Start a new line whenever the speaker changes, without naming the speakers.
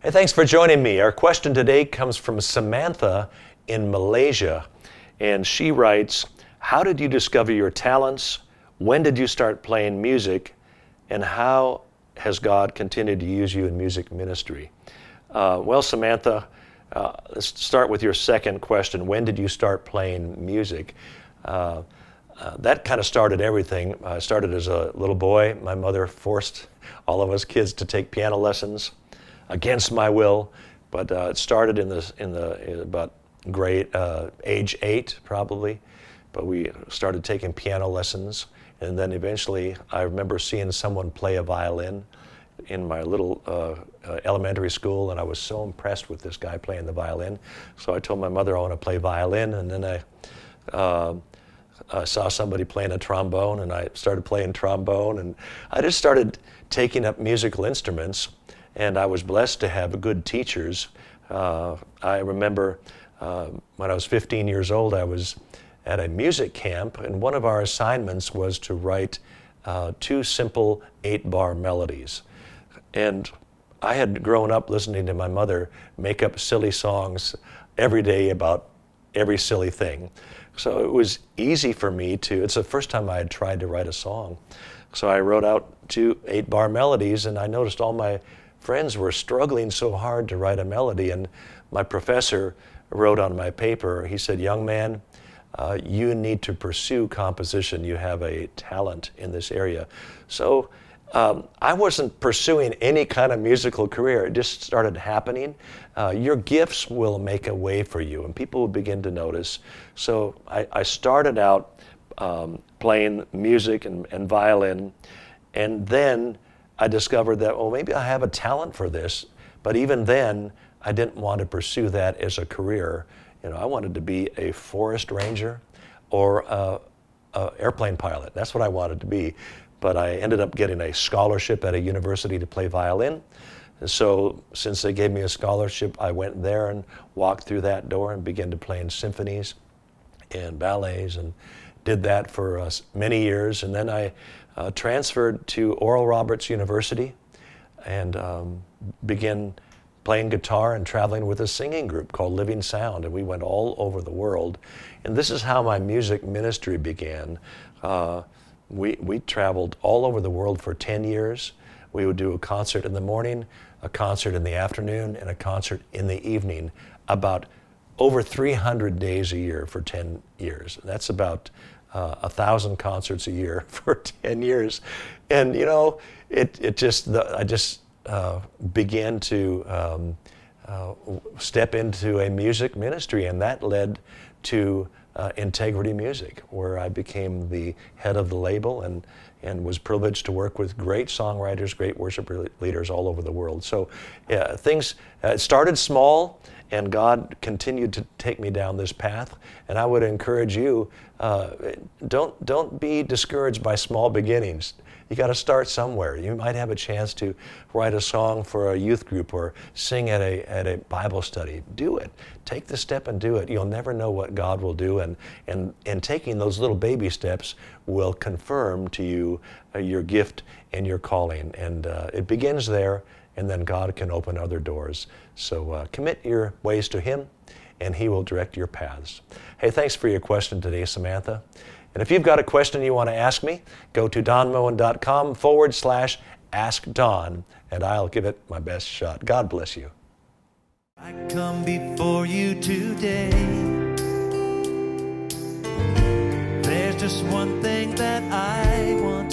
Hey, thanks for joining me. Our question today comes from Samantha in Malaysia, and she writes, how did you discover your talents? When did you start playing music? And how has God continued to use you in music ministry? Well, Samantha, let's start with your second question. When did you start playing music? That kind of started everything. I started as a little boy. My mother forced all of us kids to take piano lessons against my will, but it started in about age 8 probably. But we started taking piano lessons, and then eventually I remember seeing someone play a violin in my little elementary school, and I was so impressed with this guy playing the violin. So I told my mother I want to play violin, and then I saw somebody playing a trombone, and I started playing trombone, and I just started taking up musical instruments, and I was blessed to have good teachers. I remember when I was 15 years old, I was at a music camp, and one of our assignments was to write 2 simple 8-bar melodies. And I had grown up listening to my mother make up silly songs every day about every silly thing. So it was easy for me it's the first time I had tried to write a song. So I wrote out 2 8-bar melodies, and I noticed all my friends were struggling so hard to write a melody, and my professor wrote on my paper, he said, young man, you need to pursue composition. You have a talent in this area. So I wasn't pursuing any kind of musical career. It just started happening. Your gifts will make a way for you, and people will begin to notice. So I started out playing music and violin, and then I discovered that, well, maybe I have a talent for this, but even then, I didn't want to pursue that as a career. You know, I wanted to be a forest ranger or a airplane pilot. That's what I wanted to be. But I ended up getting a scholarship at a university to play violin. And so since they gave me a scholarship, I went there and walked through that door and began to play in symphonies and ballets, and did that for many years. And then I transferred to Oral Roberts University and began playing guitar and traveling with a singing group called Living Sound, and we went all over the world. And this is how my music ministry began. We traveled all over the world for 10 years. We would do a concert in the morning, a concert in the afternoon, and a concert in the evening, about over 300 days a year for 10 years. That's about 1,000 concerts a year for 10 years. And you know, I just began to step into a music ministry, and that led to Integrity Music, where I became the head of the label and was privileged to work with great songwriters, great worship leaders all over the world. So things started small, and God continued to take me down this path. And I would encourage you, don't be discouraged by small beginnings. You got to start somewhere. You might have a chance to write a song for a youth group or sing at a Bible study. Do it. Take the step and do it. You'll never know what God will do, and taking those little baby steps will confirm to you your gift and your calling. And it begins there, and then God can open other doors. So commit your ways to Him, and He will direct your paths. Hey, thanks for your question today, Samantha. And if you've got a question you want to ask me, go to DonMoen.com/Ask Don, and I'll give it my best shot. God bless you.
I come before you today. There's just one thing that I want